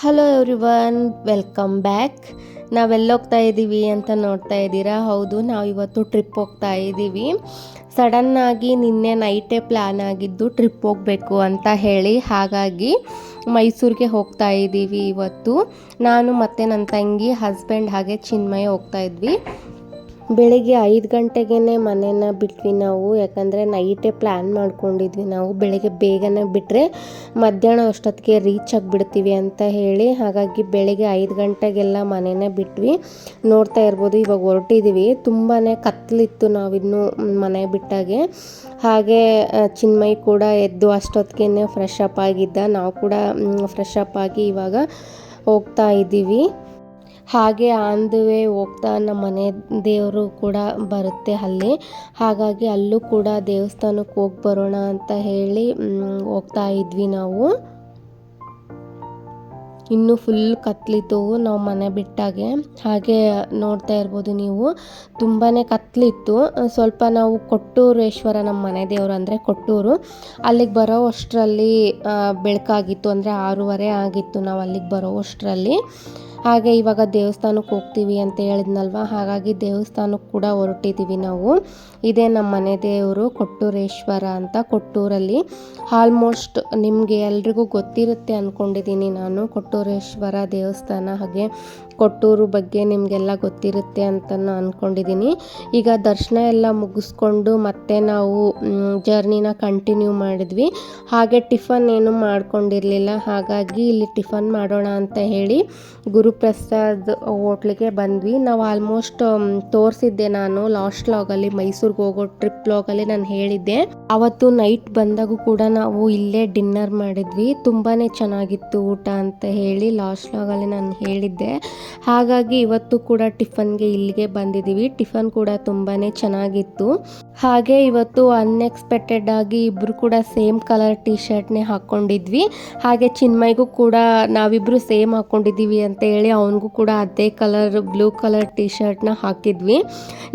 Hello everyone, welcome back. ನಾವೆಲ್ಲೋಗ್ತಾ ಇದ್ದೀವಿ ಅಂತ ನೋಡ್ತಾ ಇದ್ದೀರಾ? ಹೌದು, ನಾವು ಇವತ್ತು ಟ್ರಿಪ್ ಹೋಗ್ತಾ ಇದ್ದೀವಿ. ಸಡನ್ನಾಗಿ ನಿನ್ನೆ ನೈಟೇ ಪ್ಲ್ಯಾನ್ ಆಗಿದ್ದು ಟ್ರಿಪ್ ಹೋಗಬೇಕು ಅಂತ ಹೇಳಿ. ಹಾಗಾಗಿ ಮೈಸೂರಿಗೆ ಹೋಗ್ತಾ ಇದ್ದೀವಿ ಇವತ್ತು. ನಾನು ಮತ್ತು ನನ್ನ ತಂಗಿ, ಹಸ್ಬೆಂಡ್ ಹಾಗೆ ಚಿನ್ಮಯ ಹೋಗ್ತಾ ಇದ್ವಿ. ಬೆಳಿಗ್ಗೆ 5 ಗಂಟೆಗೇ ಮನೇನ ಬಿಟ್ವಿ ನಾವು. ಯಾಕಂದರೆ ನೈಟೇ ಪ್ಲ್ಯಾನ್ ಮಾಡ್ಕೊಂಡಿದ್ವಿ ನಾವು. ಬೆಳಿಗ್ಗೆ ಬೇಗನೆ ಬಿಟ್ಟರೆ ಮಧ್ಯಾಹ್ನ ಅಷ್ಟೊತ್ತಿಗೆ ರೀಚ್ ಆಗಿಬಿಡ್ತೀವಿ ಅಂತ ಹೇಳಿ. ಹಾಗಾಗಿ ಬೆಳಿಗ್ಗೆ 5 ಗಂಟೆಗೆಲ್ಲ ಮನೇನೇ ಬಿಟ್ವಿ. ನೋಡ್ತಾ ಇರ್ಬೋದು, ಇವಾಗ ಹೊರಟಿದ್ದೀವಿ. ತುಂಬಾ ಕತ್ತಲಿತ್ತು ನಾವಿನ್ನೂ ಮನೆ ಬಿಟ್ಟಾಗೆ. ಹಾಗೆ ಚಿನ್ಮಯ್ ಕೂಡ ಎದ್ದು ಅಷ್ಟೊತ್ತಿಗೆ ಫ್ರೆಶ್ ಅಪ್ ಆಗಿದ್ದ. ನಾವು ಕೂಡ ಫ್ರೆಶ್ ಅಪ್ ಆಗಿ ಇವಾಗ ಹೋಗ್ತಾ ಇದ್ದೀವಿ. ಹಾಗೆ ಆನ್ ದ ವೇ ಹೋಗ್ತಾ ನಮ್ಮ ಮನೆ ದೇವರು ಕೂಡ ಬರುತ್ತೆ ಅಲ್ಲಿ. ಹಾಗಾಗಿ ಅಲ್ಲೂ ಕೂಡ ದೇವಸ್ಥಾನಕ್ಕೆ ಹೋಗಿ ಬರೋಣ ಅಂತ ಹೇಳಿ ಹೋಗ್ತಾ ಇದ್ವಿ ನಾವು. ಇನ್ನೂ ಫುಲ್ ಕತ್ಲಿತ್ತು ನಾವು ಮನೆ ಬಿಟ್ಟಾಗೆ. ಹಾಗೆ ನೋಡ್ತಾ ಇರ್ಬೋದು ನೀವು, ತುಂಬಾ ಕತ್ಲಿತ್ತು. ಸ್ವಲ್ಪ ನಾವು ಕೊಟ್ಟೂರೇಶ್ವರ, ನಮ್ಮ ಮನೆ ದೇವರು ಅಂದರೆ ಕೊಟ್ಟೂರು, ಅಲ್ಲಿಗೆ ಬರೋ ಅಷ್ಟರಲ್ಲಿ ಬೆಳಕಾಗಿತ್ತು. ಅಂದರೆ 6:30 ಆಗಿತ್ತು ನಾವು ಅಲ್ಲಿಗೆ ಬರೋ ಅಷ್ಟರಲ್ಲಿ. ಹಾಗೆ ಇವಾಗ ದೇವಸ್ಥಾನಕ್ಕೆ ಹೋಗ್ತೀವಿ ಅಂತ ಹೇಳಿದ್ನಲ್ವ, ಹಾಗಾಗಿ ದೇವಸ್ಥಾನಕ್ಕೆ ಕೂಡ ಹೊರಟಿದ್ದೀವಿ ನಾವು. ಇದೇ ನಮ್ಮ ಮನೆ ದೇವರು ಕೊಟ್ಟೂರೇಶ್ವರ ಅಂತ, ಕೊಟ್ಟೂರಲ್ಲಿ. ಆಲ್ಮೋಸ್ಟ್ ನಿಮಗೆ ಎಲ್ರಿಗೂ ಗೊತ್ತಿರುತ್ತೆ ಅಂದ್ಕೊಂಡಿದ್ದೀನಿ ನಾನು, ಕೊಟ್ಟೂರೇಶ್ವರ ದೇವಸ್ಥಾನ. ಹಾಗೆ ಕೊಟ್ಟೂರು ಬಗ್ಗೆ ನಿಮಗೆಲ್ಲ ಗೊತ್ತಿರುತ್ತೆ ಅಂತ ಅಂದ್ಕೊಂಡಿದ್ದೀನಿ. ಈಗ ದರ್ಶನ ಎಲ್ಲ ಮುಗಿಸ್ಕೊಂಡು ಮತ್ತೆ ನಾವು ಜರ್ನಿನ ಕಂಟಿನ್ಯೂ ಮಾಡಿದ್ವಿ. ಹಾಗೆ ಟಿಫನ್ ಏನು ಮಾಡ್ಕೊಂಡಿರಲಿಲ್ಲ. ಹಾಗಾಗಿ ಇಲ್ಲಿ ಟಿಫನ್ ಮಾಡೋಣ ಅಂತ ಹೇಳಿ ಗುರುಪ್ರಸಾದ್ ಹೋಟ್ಲಿಗೆ ಬಂದ್ವಿ. ನಾವು ಆಲ್ಮೋಸ್ಟ್ ತೋರಿಸಿದ್ದೆ ನಾನು ಲಾಸ್ಟ್ ಲಾಗಲ್ಲಿ, ಮೈಸೂರಿಗೆ ಹೋಗೋ ಟ್ರಿಪ್ ಲಾಗಲ್ಲಿ ನಾನು ಹೇಳಿದ್ದೆ. ಅವತ್ತು ನೈಟ್ ಬಂದಾಗೂ ಕೂಡ ನಾವು ಇಲ್ಲೇ ಡಿನ್ನರ್ ಮಾಡಿದ್ವಿ. ತುಂಬಾ ಚೆನ್ನಾಗಿತ್ತು ಊಟ ಅಂತ ಹೇಳಿ ಲಾಸ್ಟ್ ಲಾಗಲ್ಲಿ ನಾನು ಹೇಳಿದ್ದೆ. ಹಾಗಾಗಿ ಇವತ್ತು ಕೂಡ ಟಿಫನ್ಗೆ ಇಲ್ಲಿಗೆ ಬಂದಿದ್ದೀವಿ. ಟಿಫನ್ ಕೂಡ ತುಂಬಾ ಚೆನ್ನಾಗಿತ್ತು. ಹಾಗೆ ಇವತ್ತು ಅನ್ಎಕ್ಸ್ಪೆಕ್ಟೆಡ್ ಆಗಿ ಇಬ್ಬರು ಕೂಡ ಸೇಮ್ ಕಲರ್ ಟಿ ಶರ್ಟ್ನೇ ಹಾಕ್ಕೊಂಡಿದ್ವಿ. ಹಾಗೆ ಚಿನ್ಮಯ್ಗೂ ಕೂಡ ನಾವಿಬ್ಬರು ಸೇಮ್ ಹಾಕ್ಕೊಂಡಿದ್ದೀವಿ ಅಂತ ಹೇಳಿ ಅವನಿಗೂ ಕೂಡ ಅದೇ ಕಲರ್ ಬ್ಲೂ ಕಲರ್ ಟಿ ಶರ್ಟ್ನ ಹಾಕಿದ್ವಿ.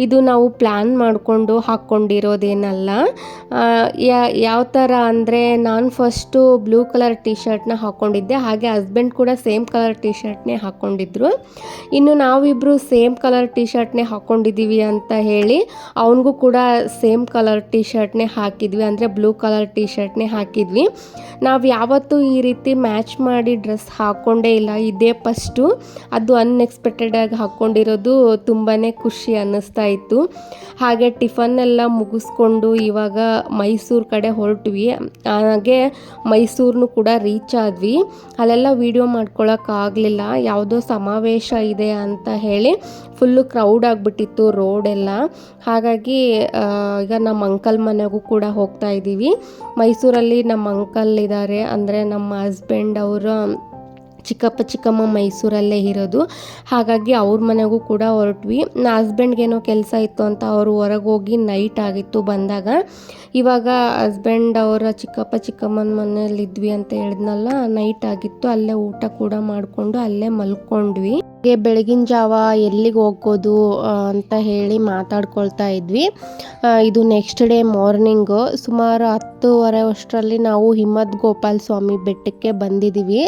ಇದು ನಾವು ಪ್ಲ್ಯಾನ್ ಮಾಡಿಕೊಂಡು ಹಾಕ್ಕೊಂಡಿರೋದೇನಲ್ಲ. ಯಾವ ಥರ ಅಂದರೆ, ನಾನು ಫಸ್ಟು ಬ್ಲೂ ಕಲರ್ ಟಿ ಶರ್ಟ್ನ ಹಾಕ್ಕೊಂಡಿದ್ದೆ. ಹಾಗೆ ಹಸ್ಬೆಂಡ್ ಕೂಡ ಸೇಮ್ ಕಲರ್ ಟಿ ಶರ್ಟ್ನೇ ಹಾಕ್ಕೊಂಡಿದ್ರು. ಇನ್ನು ನಾವಿಬ್ಬರು ಸೇಮ್ ಕಲರ್ ಟಿ ಶರ್ಟ್ನೇ ಹಾಕ್ಕೊಂಡಿದ್ದೀವಿ ಅಂತ ಹೇಳಿ ಅವನಿಗೂ ಕೂಡ ಸೇಮ್ ಕಲರ್ ಟಿ ಶರ್ಟ್ನೇ ಹಾಕಿದ್ವಿ. ಅಂದರೆ ಬ್ಲೂ ಕಲರ್ ಟಿ ಶರ್ಟ್ನೇ ಹಾಕಿದ್ವಿ. ನಾವು ಯಾವತ್ತೂ ಈ ರೀತಿ ಮ್ಯಾಚ್ ಮಾಡಿ ಡ್ರೆಸ್ ಹಾಕ್ಕೊಂಡೇ ಇಲ್ಲ, ಇದೇ ಫಸ್ಟು. ಅದು ಅನ್ಎಕ್ಸ್ಪೆಕ್ಟೆಡಾಗಿ ಹಾಕ್ಕೊಂಡಿರೋದು ತುಂಬಾ ಖುಷಿ ಅನ್ನಿಸ್ತಾ ಇತ್ತು. ಹಾಗೆ ಟಿಫನ್ನೆಲ್ಲ ಮುಗಿಸ್ಕೊಂಡು ಇವಾಗ ಮೈಸೂರು ಕಡೆ ಹೊರಟ್ವಿ. ಹಾಗೆ ಮೈಸೂರನ್ನು ಕೂಡ ರೀಚ್ ಆದ್ವಿ. ಅಲ್ಲೆಲ್ಲ ವೀಡಿಯೋ ಮಾಡ್ಕೊಳಕ್ಕಾಗಲಿಲ್ಲ, ಯಾವುದೋ ಸಮಾವೇಶ ಇದೆ ಅಂತ ಹೇಳಿ ಫುಲ್ಲು ಕ್ರೌಡ್ ಆಗಿಬಿಟ್ಟಿತ್ತು ರೋಡೆಲ್ಲ. ಹಾಗಾಗಿ ಈಗ ನಮ್ಮ ಅಂಕಲ್ ಮನೆಗೂ ಕೂಡ ಹೋಗ್ತಾ ಇದ್ದೀವಿ. ಮೈಸೂರಲ್ಲಿ ನಮ್ಮ ಅಂಕಲ್ ಇದ್ದಾರೆ, ಅಂದರೆ ನಮ್ಮ ಹಸ್ಬೆಂಡ್ ಅವರ ಚಿಕ್ಕಪ್ಪ ಚಿಕ್ಕಮ್ಮ ಮೈಸೂರಲ್ಲೇ ಇರೋದು. ಹಾಗಾಗಿ ಅವ್ರ ಮನೆಗೂ ಕೂಡ ಹೊರಟ್ವಿ. ನನ್ನ ಹಸ್ಬೆಂಡ್ಗೇನೋ ಕೆಲಸ ಇತ್ತು ಅಂತ ಅವರು ಹೊರಗೆ ಹೋಗಿ ನೈಟ್ ಆಗಿತ್ತು ಬಂದಾಗ. ಇವಾಗ ಹಸ್ಬೆಂಡ್ ಅವರ ಚಿಕ್ಕಪ್ಪ ಚಿಕ್ಕಮ್ಮನ ಮನೇಲಿದ್ವಿ ಅಂತ ಹೇಳಿದ್ನಲ್ಲ, ನೈಟ್ ಆಗಿತ್ತು. ಅಲ್ಲೇ ಊಟ ಕೂಡ ಮಾಡಿಕೊಂಡು ಅಲ್ಲೇ ಮಲ್ಕೊಂಡ್ವಿ. ಹಾಗೆ ಬೆಳಗಿನ ಜಾವ ಎಲ್ಲಿಗೆ ಹೋಗೋದು ಅಂತ ಹೇಳಿ ಮಾತಾಡ್ಕೊಳ್ತಾ ಇದ್ವಿ. ಇದು ನೆಕ್ಸ್ಟ್ ಡೇ ಮಾರ್ನಿಂಗು ಸುಮಾರು 10:30 ಅಷ್ಟರಲ್ಲಿ ನಾವು ಹಿಮದ್ ಗೋಪಾಲ ಸ್ವಾಮಿ ಬೆಟ್ಟಕ್ಕೆ ಬಂದಿದ್ದೀವಿ.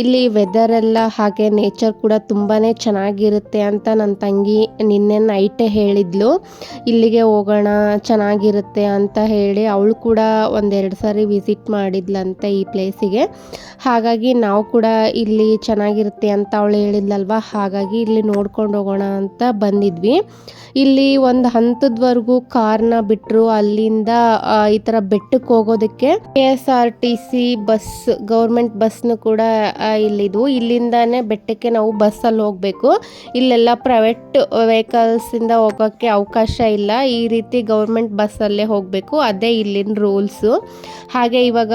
ಇಲ್ಲಿ ವೆದರ್ ಎಲ್ಲ ಹಾಗೆ ನೇಚರ್ ಕೂಡ ತುಂಬಾ ಚೆನ್ನಾಗಿರುತ್ತೆ ಅಂತ ನನ್ನ ತಂಗಿ ನಿನ್ನೆ ನೈಟೇ ಹೇಳಿದ್ಲು. ಇಲ್ಲಿಗೆ ಹೋಗೋಣ ಚೆನ್ನಾಗಿರುತ್ತೆ ಅಂತ ಹೇಳಿ ಅವಳು ಕೂಡ 1-2 ಸಾರಿ ವಿಸಿಟ್ ಮಾಡಿದ್ಲಂತೆ ಈ ಪ್ಲೇಸಿಗೆ. ಹಾಗಾಗಿ ನಾವು ಕೂಡ ಇಲ್ಲಿ ಚೆನ್ನಾಗಿರುತ್ತೆ ಅಂತ ಅವಳು ಹೇಳಿದ್ಲಲ್ವ, ಹಾಗಾಗಿ ಇಲ್ಲಿ ನೋಡ್ಕೊಂಡು ಹೋಗೋಣ ಅಂತ ಬಂದಿದ್ವಿ. ಇಲ್ಲಿ ಒಂದು ಹಂತದವರೆಗೂ ಕಾರ್ನ ಬಿಟ್ಟರು. ಅಲ್ಲಿಂದ ಈ ಥರ ಬೆಟ್ಟಕ್ಕೆ ಹೋಗೋದಕ್ಕೆ KSRTC ಬಸ್, ಗೌರ್ಮೆಂಟ್ ಬಸ್ನು ಕೂಡ ಇಲ್ಲಿದ್ವು. ಇಲ್ಲಿಂದಾನೇ ಬೆಟ್ಟಕ್ಕೆ ನಾವು ಬಸ್ಸಲ್ಲಿ ಹೋಗಬೇಕು. ಇಲ್ಲೆಲ್ಲ ಪ್ರೈವೇಟ್ ವೆಹಿಕಲ್ಸಿಂದ ಹೋಗೋಕ್ಕೆ ಅವಕಾಶ ಇಲ್ಲ. ಈ ರೀತಿ ಗೌರ್ಮೆಂಟ್ ಬಸ್ಸಲ್ಲೇ ಹೋಗಬೇಕು, ಅದೇ ಇಲ್ಲಿನ ರೂಲ್ಸು. ಹಾಗೆ ಇವಾಗ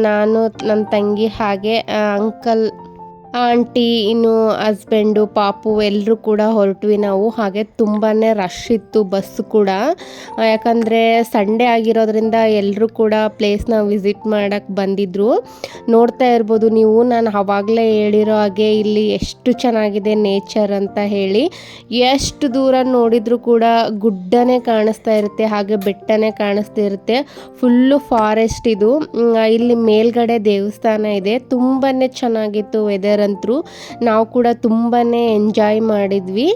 ನಾನು, ನನ್ನ ತಂಗಿ, ಹಾಗೆ ಅಂಕಲ್, ಆಂಟಿ, ಇನ್ನು ಹಸ್ಬೆಂಡು, ಪಾಪು ಎಲ್ಲರೂ ಕೂಡ ಹೊರಟ್ವಿ ನಾವು. ಹಾಗೆ ತುಂಬಾ ರಶ್ ಇತ್ತು ಬಸ್ ಕೂಡ. ಯಾಕಂದರೆ ಸಂಡೇ ಆಗಿರೋದ್ರಿಂದ ಎಲ್ಲರೂ ಕೂಡ ಪ್ಲೇಸ್ನ ವಿಸಿಟ್ ಮಾಡೋಕ್ಕೆ ಬಂದಿದ್ದರು. ನೋಡ್ತಾ ಇರ್ಬೋದು ನೀವು, ನಾನು ಆವಾಗಲೇ ಹೇಳಿರೋ ಹಾಗೆ ಇಲ್ಲಿ ಎಷ್ಟು ಚೆನ್ನಾಗಿದೆ ನೇಚರ್ ಅಂತ ಹೇಳಿ. ಎಷ್ಟು ದೂರ ನೋಡಿದರೂ ಕೂಡ ಗುಡ್ಡನೇ ಕಾಣಿಸ್ತಾ ಇರುತ್ತೆ, ಹಾಗೆ ಬೆಟ್ಟನೇ ಕಾಣಿಸ್ತಾ ಇರುತ್ತೆ. ಫುಲ್ಲು ಫಾರೆಸ್ಟ್ ಇದು. ಇಲ್ಲಿ ಮೇಲ್ಗಡೆ ದೇವಸ್ಥಾನ ಇದೆ. ತುಂಬಾ ಚೆನ್ನಾಗಿತ್ತು ವೆದರ್ ಅಂತೂ ನಾವು ಕೂಡ ತುಂಬಾ ಎಂಜಾಯ್ ಮಾಡಿದ್ವಿ.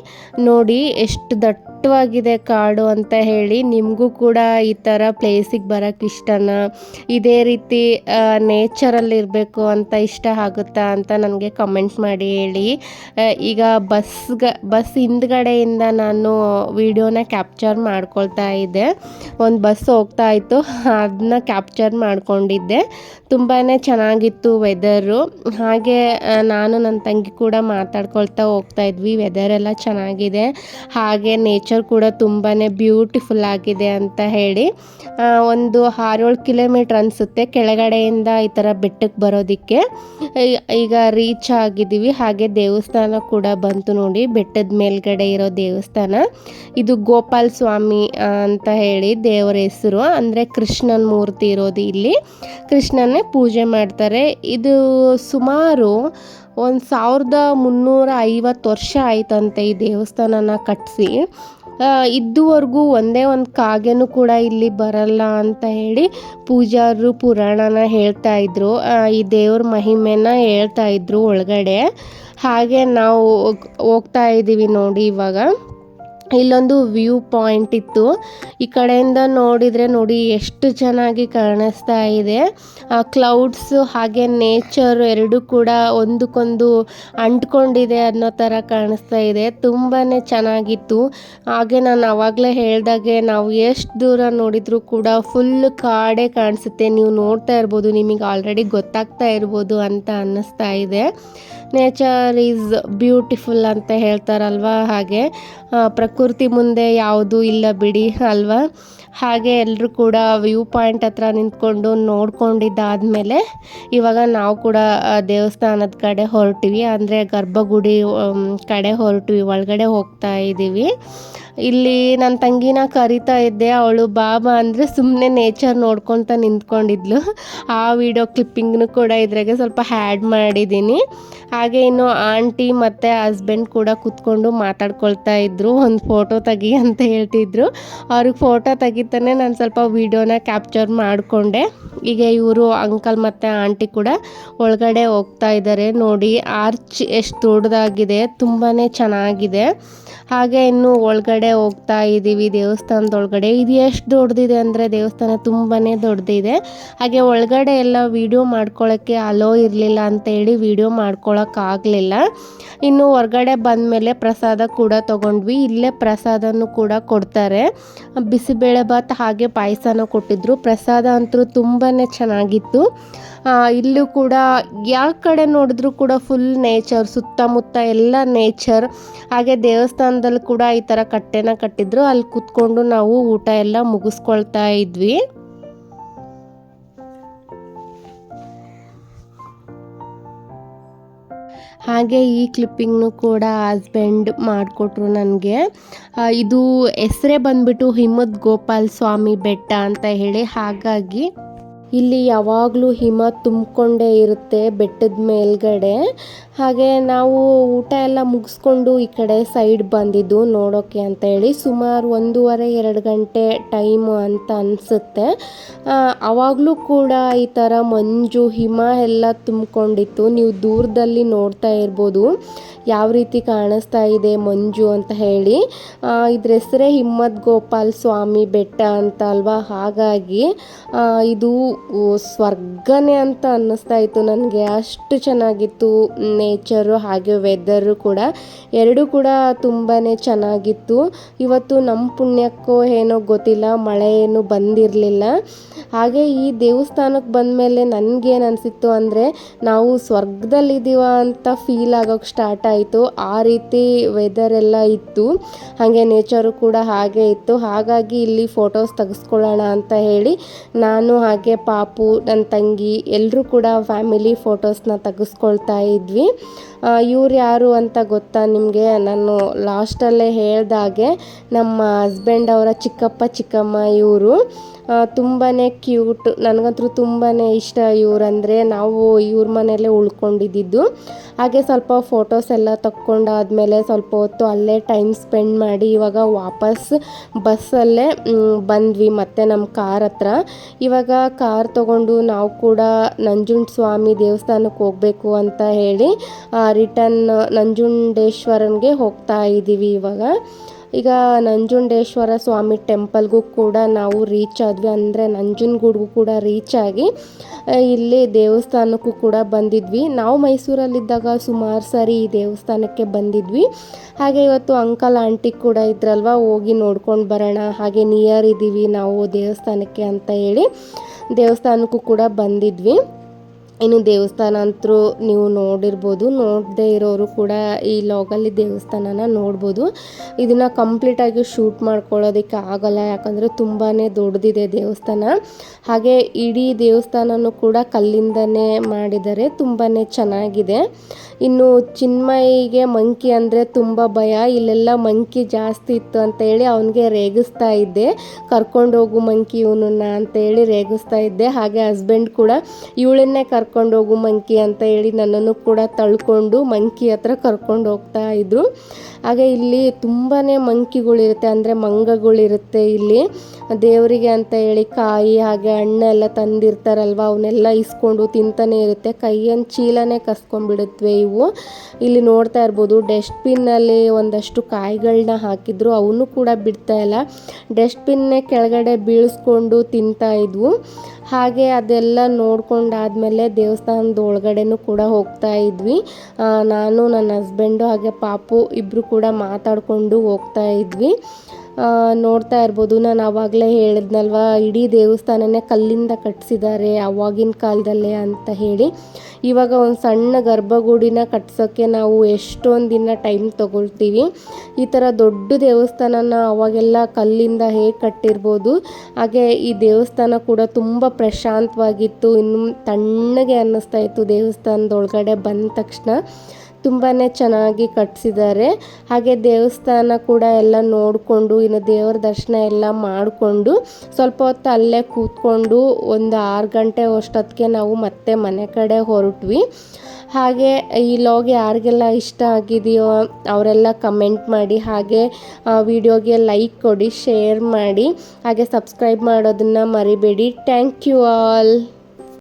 ನೋಡಿ ಎಷ್ಟು ದಟ್ಟವಾಗಿದೆ ಕಾಡು ಅಂತ ಹೇಳಿ. ನಿಮಗೂ ಕೂಡ ಈ ಥರ ಪ್ಲೇಸಿಗೆ ಬರೋಕ್ಕೆ ಇಷ್ಟನಾ, ಇದೇ ರೀತಿ ನೇಚರಲ್ಲಿ ಇರಬೇಕು ಅಂತ ಇಷ್ಟ ಆಗುತ್ತಾ ಅಂತ ನನಗೆ ಕಮೆಂಟ್ ಮಾಡಿ ಹೇಳಿ. ಈಗ ಬಸ್ ಹಿಂದ್ಗಡೆಯಿಂದ ನಾನು ವಿಡಿಯೋನ ಕ್ಯಾಪ್ಚರ್ ಮಾಡ್ಕೊಳ್ತಾ ಇದ್ದೆ. ಒಂದು ಬಸ್ ಹೋಗ್ತಾ ಇತ್ತು, ಅದನ್ನ ಕ್ಯಾಪ್ಚರ್ ಮಾಡ್ಕೊಂಡಿದ್ದೆ. ತುಂಬಾ ಚೆನ್ನಾಗಿತ್ತು ವೆದರು. ಹಾಗೆ ನಾನು ನನ್ನ ತಂಗಿ ಕೂಡ ಮಾತಾಡ್ಕೊಳ್ತಾ ಹೋಗ್ತಾ ಇದ್ವಿ. ವೆದರ್ ಎಲ್ಲ ಚೆನ್ನಾಗಿದೆ, ಹಾಗೆ ನೇಚರ್ ಕೂಡ ತುಂಬಾ ಬ್ಯೂಟಿಫುಲ್ ಆಗಿದೆ ಅಂತ ಹೇಳಿ. ಒಂದು 6-7 ಕಿಲೋಮೀಟ್ರ್ ಅನಿಸುತ್ತೆ ಕೆಳಗಡೆಯಿಂದ ಈ ಥರ ಬೆಟ್ಟಕ್ಕೆ ಬರೋದಕ್ಕೆ. ಈಗ ರೀಚ್ ಆಗಿದ್ದೀವಿ. ಹಾಗೆ ದೇವಸ್ಥಾನ ಕೂಡ ಬಂತು ನೋಡಿ, ಬೆಟ್ಟದ ಮೇಲ್ಗಡೆ ಇರೋ ದೇವಸ್ಥಾನ. ಇದು ಗೋಪಾಲ್ ಸ್ವಾಮಿ ಅಂತ ಹೇಳಿ ದೇವರ ಹೆಸರು. ಅಂದರೆ ಕೃಷ್ಣನ ಮೂರ್ತಿ ಇರೋದು ಇಲ್ಲಿ, ಕೃಷ್ಣನ್ನೇ ಪೂಜೆ ಮಾಡ್ತಾರೆ. ಇದು ಸುಮಾರು 1350 ವರ್ಷ ಆಯ್ತಂತೆ ಈ ದೇವಸ್ಥಾನನ ಕಟ್ಟಿಸಿ. ಇದುವರೆಗೂ ಒಂದೇ ಒಂದು ಕಾಗೆನೂ ಕೂಡ ಇಲ್ಲಿ ಬರಲ್ಲ ಅಂತ ಹೇಳಿ ಪೂಜಾರರು ಪುರಾಣನ ಹೇಳ್ತಾ ಇದ್ರು. ಈ ದೇವ್ರ ಮಹಿಮೆನ ಹೇಳ್ತಾ ಇದ್ರು ಒಳಗಡೆ. ಹಾಗೆ ನಾವು ಹೋಗ್ತಾ ಇದ್ದೀವಿ ನೋಡಿ. ಇವಾಗ ಇಲ್ಲೊಂದು ವ್ಯೂ ಪಾಯಿಂಟ್ ಇತ್ತು. ಈ ಕಡೆಯಿಂದ ನೋಡಿದರೆ ನೋಡಿ ಎಷ್ಟು ಚೆನ್ನಾಗಿ ಕಾಣಿಸ್ತಾ ಇದೆ. ಕ್ಲೌಡ್ಸ್ ಹಾಗೆ ನೇಚರ್ ಎರಡೂ ಕೂಡ ಒಂದಕ್ಕೊಂದು ಅಂಟ್ಕೊಂಡಿದೆ ಅನ್ನೋ ಥರ ಕಾಣಿಸ್ತಾ ಇದೆ. ತುಂಬಾ ಚೆನ್ನಾಗಿತ್ತು. ಹಾಗೆ ನಾನು ಆವಾಗಲೇ ಹೇಳ್ದಾಗೆ ನಾವು ಎಷ್ಟು ದೂರ ನೋಡಿದರೂ ಕೂಡ ಫುಲ್ ಕಾಡೇ ಕಾಣಿಸುತ್ತೆ. ನೀವು ನೋಡ್ತಾ ಇರ್ಬೋದು, ನಿಮಗೆ ಆಲ್ರೆಡಿ ಗೊತ್ತಾಗ್ತಾ ಇರ್ಬೋದು ಅಂತ ಅನ್ನಿಸ್ತಾ ಇದೆ. ನೇಚರ್ ಈಸ್ ಬ್ಯೂಟಿಫುಲ್ ಅಂತ ಹೇಳ್ತಾರಲ್ವ, ಹಾಗೆ ಪ್ರಕೃತಿ ಮುಂದೆ ಯಾವುದೂ ಇಲ್ಲ ಬಿಡಿ ಅಲ್ವಾ. ಹಾಗೆ ಎಲ್ಲರೂ ಕೂಡ ವ್ಯೂ ಪಾಯಿಂಟ್ ಹತ್ರ ನಿಂತ್ಕೊಂಡು ನೋಡ್ಕೊಂಡಿದ್ದಾದಮೇಲೆ ಇವಾಗ ನಾವು ಕೂಡ ದೇವಸ್ಥಾನದ ಕಡೆ ಹೊರಟಿವಿ, ಅಂದರೆ ಗರ್ಭಗುಡಿ ಕಡೆ ಹೊರಟಿವಿ, ಒಳಗಡೆ ಹೋಗ್ತಾ ಇದ್ದೀವಿ. ಇಲ್ಲಿ ನನ್ನ ತಂಗಿನ ಕರಿತಾ ಇದ್ದೆ, ಅವಳು ಬಾಬಾ ಅಂದರೆ ಸುಮ್ಮನೆ ನೇಚರ್ ನೋಡ್ಕೊತ ನಿಂತ್ಕೊಂಡಿದ್ಲು. ಆ ವಿಡಿಯೋ ಕ್ಲಿಪ್ಪಿಂಗ್ನು ಕೂಡ ಇದ್ರಾಗೆ ಸ್ವಲ್ಪ ಹ್ಯಾಡ್ ಮಾಡಿದ್ದೀನಿ. ಹಾಗೆ ಇನ್ನು ಆಂಟಿ ಮತ್ತು ಹಸ್ಬೆಂಡ್ ಕೂಡ ಕೂತ್ಕೊಂಡು ಮಾತಾಡ್ಕೊಳ್ತಾ ಇದ್ದರು. ಒಂದು ಫೋಟೋ ತೆಗಿ ಅಂತ ಹೇಳ್ತಿದ್ರು. ಅವ್ರಿಗೆ ಫೋಟೋ ತೆಗಿತಾನೆ ನಾನು ಸ್ವಲ್ಪ ವಿಡಿಯೋನ ಕ್ಯಾಪ್ಚರ್ ಮಾಡಿಕೊಂಡೆ. ಈಗ ಇವರು ಅಂಕಲ್ ಮತ್ತು ಆಂಟಿ ಕೂಡ ಒಳಗಡೆ ಹೋಗ್ತಾ ಇದ್ದಾರೆ. ನೋಡಿ ಆರ್ಚ್ ಎಷ್ಟು ದೊಡ್ಡದಾಗಿದೆ, ತುಂಬಾ ಚೆನ್ನಾಗಿದೆ. ಹಾಗೆ ಇನ್ನು ಒಳಗಡೆ ಹೋಗ್ತಾ ಇದ್ದೀವಿ ದೇವಸ್ಥಾನದೊಳಗಡೆ. ಇದು ಎಷ್ಟು ದೊಡ್ಡದಿದೆ ಅಂದರೆ ದೇವಸ್ಥಾನ ತುಂಬಾ ದೊಡ್ಡದಿದೆ. ಹಾಗೆ ಒಳಗಡೆ ಎಲ್ಲ ವೀಡಿಯೋ ಮಾಡ್ಕೊಳ್ಳೋಕ್ಕೆ ಅಲೋ ಇರಲಿಲ್ಲ ಅಂತೇಳಿ ವೀಡಿಯೋ ಮಾಡ್ಕೊಳ್ಳೋಕ್ಕಾಗಲಿಲ್ಲ. ಇನ್ನು ಹೊರಗಡೆ ಬಂದಮೇಲೆ ಪ್ರಸಾದ ಕೂಡ ತೊಗೊಂಡ್ವಿ. ಇಲ್ಲೇ ಪ್ರಸಾದನೂ ಕೂಡ ಕೊಡ್ತಾರೆ. ಬಿಸಿಬೇಳೆಭಾತ್ ಹಾಗೆ ಪಾಯಸನ ಕೊಟ್ಟಿದ್ರು. ಪ್ರಸಾದ ಅಂತೂ ತುಂಬಾ ಚೆನ್ನಾಗಿತ್ತು. ಇಲ್ಲೂ ಕೂಡ ಯಾವ ಕಡೆ ನೋಡಿದ್ರೂ ಕೂಡ ಫುಲ್ ನೇಚರ್, ಸುತ್ತಮುತ್ತ ಎಲ್ಲ ನೇಚರ್. ಹಾಗೆ ದೇವಸ್ಥಾನದಲ್ಲಿ ಕೂಡ ಈ ಥರ ಕಟ್ಟೆನ ಕಟ್ಟಿದ್ರು, ಅಲ್ಲಿ ಕೂತ್ಕೊಂಡು ನಾವು ಊಟ ಎಲ್ಲ ಮುಗಿಸ್ಕೊಳ್ತಾ ಇದ್ವಿ. ಹಾಗೆ ಈ ಕ್ಲಿಪ್ಪಿಂಗ್ನು ಕೂಡ ಹಸ್ಬೆಂಡ್ ಮಾಡಿಕೊಟ್ರು ನನಗೆ. ಇದು ಹೆಸರೇ ಬಂದ್ಬಿಟ್ಟು ಹಿಮದ ಗೋಪಾಲ್ ಸ್ವಾಮಿ ಬೆಟ್ಟ ಅಂತ ಹೇಳಿ. ಹಾಗಾಗಿ ಇಲ್ಲಿ ಯಾವಾಗಲೂ ಹಿಮ ತುಂಬಿಕೊಂಡೇ ಇರುತ್ತೆ ಬೆಟ್ಟದ ಮೇಲ್ಗಡೆ. ಹಾಗೆ ನಾವು ಊಟ ಎಲ್ಲ ಮುಗಿಸ್ಕೊಂಡು ಈ ಕಡೆ ಸೈಡ್ ಬಂದಿದ್ದು ನೋಡೋಕ್ಕೆ ಅಂತ ಹೇಳಿ. ಸುಮಾರು 1.5-2 ಗಂಟೆ ಟೈಮು ಅಂತ ಅನಿಸುತ್ತೆ. ಆವಾಗಲೂ ಕೂಡ ಈ ಥರ ಮಂಜು ಹಿಮ ಎಲ್ಲ ತುಂಬಿಕೊಂಡಿತ್ತು. ನೀವು ದೂರದಲ್ಲಿ ನೋಡ್ತಾ ಇರ್ಬೋದು ಯಾವ ರೀತಿ ಕಾಣಿಸ್ತಾ ಇದೆ ಮಂಜು ಅಂತ ಹೇಳಿ. ಇದ್ರ ಹೆಸರೇ ಹಿಮದ ಗೋಪಾಲ್ ಸ್ವಾಮಿ ಬೆಟ್ಟ ಅಂತ ಅಲ್ವಾ. ಹಾಗಾಗಿ ಇದು ಸ್ವರ್ಗನೇ ಅಂತ ಅನ್ನಿಸ್ತಾ ಇತ್ತು ನನಗೆ. ಅಷ್ಟು ಚೆನ್ನಾಗಿತ್ತು ನೇಚರು ಹಾಗೆ ವೆದರು ಕೂಡ, ಎರಡೂ ಕೂಡ ತುಂಬಾ ಚೆನ್ನಾಗಿತ್ತು. ಇವತ್ತು ನಮ್ಮ ಪುಣ್ಯಕ್ಕೋ ಏನೋ ಗೊತ್ತಿಲ್ಲ, ಮಳೆ ಏನು ಬಂದಿರಲಿಲ್ಲ. ಹಾಗೆ ಈ ದೇವಸ್ಥಾನಕ್ಕೆ ಬಂದಮೇಲೆ ನನಗೇನು ಅನಿಸಿತ್ತು ಅಂದರೆ ನಾವು ಸ್ವರ್ಗದಲ್ಲಿದ್ದೀವ ಅಂತ ಫೀಲ್ ಆಗೋಕ್ಕೆ ಸ್ಟಾರ್ಟ್ ಆಯಿತು. ಆ ರೀತಿ ವೆದರ್ ಎಲ್ಲ ಇತ್ತು. ಹಾಗೆ ನೇಚರು ಕೂಡ ಹಾಗೆ ಇತ್ತು. ಹಾಗಾಗಿ ಇಲ್ಲಿ ಫೋಟೋಸ್ ತೆಗೆಸ್ಕೊಳ್ಳೋಣ ಅಂತ ಹೇಳಿ ನಾನು ಹಾಗೆ ಪಾಪು, ನನ್ನ ತಂಗಿ ಎಲ್ಲರೂ ಕೂಡ ಫ್ಯಾಮಿಲಿ ಫೋಟೋಸ್ನ ತೆಗೆಸ್ಕೊಳ್ತಾ ಇದ್ವಿ. ಇವ್ರು ಯಾರು ಅಂತ ಗೊತ್ತಾ ನಿಮಗೆ? ನಾನು ಲಾಸ್ಟಲ್ಲೇ ಹೇಳ್ದಾಗೆ ನಮ್ಮ ಹಸ್ಬೆಂಡ್ ಅವರ ಚಿಕ್ಕಪ್ಪ ಚಿಕ್ಕಮ್ಮ ಇವರು. ತುಂಬಾ ಕ್ಯೂಟ್. ನನಗಂತೂ ತುಂಬಾ ಇಷ್ಟ ಇವರಂದರೆ. ನಾವು ಇವ್ರ ಮನೆಯಲ್ಲೇ ಉಳ್ಕೊಂಡಿದ್ದು. ಹಾಗೆ ಸ್ವಲ್ಪ ಫೋಟೋಸ್ ಎಲ್ಲ ತಕ್ಕೊಂಡಾದ್ಮೇಲೆ ಸ್ವಲ್ಪ ಹೊತ್ತು ಅಲ್ಲೇ ಟೈಮ್ ಸ್ಪೆಂಡ್ ಮಾಡಿ ಇವಾಗ ವಾಪಸ್ ಬಸ್ಸಲ್ಲೇ ಬಂದ್ವಿ ಮತ್ತೆ ನಮ್ಮ ಕಾರ್ ಹತ್ರ. ಇವಾಗ ಕಾರ್ ತೊಗೊಂಡು ನಾವು ಕೂಡ ನಂಜುಂಡಸ್ವಾಮಿ ದೇವಸ್ಥಾನಕ್ಕೆ ಹೋಗಬೇಕು ಅಂತ ಹೇಳಿ ರಿಟರ್ನ್ ನಂಜುಂಡೇಶ್ವರನಿಗೆ ಹೋಗ್ತಾ ಇದ್ದೀವಿ ಇವಾಗ. ಈಗ ನಂಜುಂಡೇಶ್ವರ ಸ್ವಾಮಿ ಟೆಂಪಲ್ಗೂ ಕೂಡ ನಾವು ರೀಚ್ ಆದ್ವಿ, ಅಂದರೆ ನಂಜನಗೂಡಿಗೂ ಕೂಡ ರೀಚ್ ಆಗಿ ಇಲ್ಲಿ ದೇವಸ್ಥಾನಕ್ಕೂ ಕೂಡ ಬಂದಿದ್ವಿ. ನಾವು ಮೈಸೂರಲ್ಲಿದ್ದಾಗ ಸುಮಾರು ಸಾರಿ ಈ ದೇವಸ್ಥಾನಕ್ಕೆ ಬಂದಿದ್ವಿ. ಹಾಗೆ ಇವತ್ತು ಅಂಕಲ್ ಆಂಟಿ ಕೂಡ ಇದ್ರಲ್ವ, ಹೋಗಿ ನೋಡ್ಕೊಂಡು ಬರೋಣ, ಹಾಗೆ ನಿಯರ್ ಇದ್ದೀವಿ ನಾವು ದೇವಸ್ಥಾನಕ್ಕೆ ಅಂತ ಹೇಳಿ ದೇವಸ್ಥಾನಕ್ಕೂ ಕೂಡ ಬಂದಿದ್ವಿ. ಇನ್ನು ದೇವಸ್ಥಾನ ಅಂತೂ ನೀವು ನೋಡಿರ್ಬೋದು, ನೋಡದೇ ಇರೋರು ಕೂಡ ಈ ಲಾಗಲ್ಲಿ ದೇವಸ್ಥಾನನ ನೋಡ್ಬೋದು. ಇದನ್ನು ಕಂಪ್ಲೀಟಾಗಿ ಶೂಟ್ ಮಾಡ್ಕೊಳ್ಳೋದಕ್ಕೆ ಆಗಲ್ಲ, ಯಾಕಂದರೆ ತುಂಬಾ ದೊಡ್ಡದಿದೆ ದೇವಸ್ಥಾನ. ಹಾಗೆ ಇಡೀ ದೇವಸ್ಥಾನನೂ ಕೂಡ ಕಲ್ಲಿಂದನೇ ಮಾಡಿದ್ದಾರೆ, ತುಂಬಾ ಚೆನ್ನಾಗಿದೆ. ಇನ್ನು ಚಿನ್ಮಯಿಗೆ ಮಂಕಿ ಅಂದರೆ ತುಂಬ ಭಯ. ಇಲ್ಲೆಲ್ಲ ಮಂಕಿ ಜಾಸ್ತಿ ಇತ್ತು ಅಂತ ಹೇಳಿ ಅವನಿಗೆ ರೇಗಿಸ್ತಾ ಇದ್ದೆ, ಕರ್ಕೊಂಡೋಗು ಮಂಕಿ ಇವನನ್ನ ಅಂತ ಹೇಳಿ ರೇಗಿಸ್ತಾ ಇದ್ದೆ. ಹಾಗೆ ಹಸ್ಬೆಂಡ್ ಕೂಡ ಇವಳನ್ನೇ ಕರ್ಕೊಂಡೋಗು ಮಂಕಿ ಅಂತ ಹೇಳಿ ನನ್ನನ್ನು ಕೂಡ ತಳ್ಕೊಂಡು ಮಂಕಿ ಹತ್ರ ಕರ್ಕೊಂಡು ಹೋಗ್ತಾ ಇದ್ರು. ಹಾಗೆ ಇಲ್ಲಿ ತುಂಬಾ ಮಂಕಿಗಳಿರುತ್ತೆ, ಅಂದರೆ ಮಂಗಗಳಿರುತ್ತೆ ಇಲ್ಲಿ. ದೇವರಿಗೆ ಅಂತ ಹೇಳಿ ಕಾಯಿ ಹಾಗೆ ಹಣ್ಣೆಲ್ಲ ತಂದಿರ್ತಾರಲ್ವ, ಅವನ್ನೆಲ್ಲ ಇಸ್ಕೊಂಡು ತಿಂತಾನೆ ಇರುತ್ತೆ. ಕೈಯನ್ನು ಚೀಲನೇ ಕಸ್ಕೊಂಡ್ಬಿಡುತ್ತವೆ ಇವು. ಇಲ್ಲಿ ನೋಡ್ತಾ ಇರ್ಬೋದು, ಡಸ್ಟ್ಬಿನ್ನಲ್ಲಿ ಒಂದಷ್ಟು ಕಾಯಿಗಳನ್ನ ಹಾಕಿದ್ರು, ಅವನು ಕೂಡ ಬಿಡ್ತಾ ಇಲ್ಲ, ಡಸ್ಟ್ಬಿನ್ನೇ ಕೆಳಗಡೆ ಬೀಳಿಸ್ಕೊಂಡು ತಿಂತಾ ಇದ್ವು. ಹಾಗೆ ಅದೆಲ್ಲ ನೋಡ್ಕೊಂಡಾದ್ಮೇಲೆ ದೇವಸ್ಥಾನದ ಒಳಗಡೆನೂ ಕೂಡ ಹೋಗ್ತಾ ಇದ್ವಿ. ನಾನು ನನ್ನ ಹಸ್ಬೆಂಡು ಹಾಗೆ ಪಾಪು ಇಬ್ಬರು ಕೂಡ ಮಾತಾಡಿಕೊಂಡು ಹೋಗ್ತಾ ಇದ್ವಿ. ನೋಡ್ತಾ ಇರ್ಬೋದು, ನಾನು ಆವಾಗಲೇ ಹೇಳಿದ್ನಲ್ವ, ಇಡೀ ದೇವಸ್ಥಾನನೇ ಕಲ್ಲಿಂದ ಕಟ್ಟಿಸಿದ್ದಾರೆ ಆವಾಗಿನ ಕಾಲದಲ್ಲೇ ಅಂತ ಹೇಳಿ. ಇವಾಗ ಒಂದು ಸಣ್ಣ ಗರ್ಭಗುಡಿನ ಕಟ್ಸೋಕ್ಕೆ ನಾವು ಎಷ್ಟೊಂದು ದಿನ ಟೈಮ್ ತೊಗೊಳ್ತೀವಿ. ಈ ಥರ ದೊಡ್ಡ ದೇವಸ್ಥಾನನ ಅವಾಗೆಲ್ಲ ಕಲ್ಲಿಂದ ಹೇಗೆ ಕಟ್ಟಿರ್ಬೋದು. ಹಾಗೆ ಈ ದೇವಸ್ಥಾನ ಕೂಡ ತುಂಬ ಪ್ರಶಾಂತವಾಗಿತ್ತು, ಇನ್ನು ತಣ್ಣಗೆ ಅನ್ನಿಸ್ತಾ ಇತ್ತು ದೇವಸ್ಥಾನದೊಳಗಡೆ ಬಂದ ತಕ್ಷಣ. ತುಂಬಾ ಚೆನ್ನಾಗಿ ಕಟ್ಟಿಸಿದ್ದಾರೆ. ಹಾಗೆ ದೇವಸ್ಥಾನ ಕೂಡ ಎಲ್ಲ ನೋಡಿಕೊಂಡು ಇನ್ನು ದೇವರ ದರ್ಶನ ಎಲ್ಲ ಮಾಡಿಕೊಂಡು ಸ್ವಲ್ಪ ಹೊತ್ತು ಅಲ್ಲೇ ಕೂತ್ಕೊಂಡು ಒಂದು 6 ಗಂಟೆ ಅಷ್ಟೊತ್ತಿಗೆ ನಾವು ಮತ್ತೆ ಮನೆ ಕಡೆ ಹೊರಟ್ವಿ. ಹಾಗೆ ಈ ಲಾಗ್ ಯಾರಿಗೆಲ್ಲ ಇಷ್ಟ ಆಗಿದೆಯೋ ಅವರೆಲ್ಲ ಕಮೆಂಟ್ ಮಾಡಿ, ಹಾಗೆ ವಿಡಿಯೋಗೆ ಲೈಕ್ ಕೊಡಿ, ಶೇರ್ ಮಾಡಿ, ಹಾಗೆ ಸಬ್ಸ್ಕ್ರೈಬ್ ಮಾಡೋದನ್ನು ಮರಿಬೇಡಿ. Thank you all.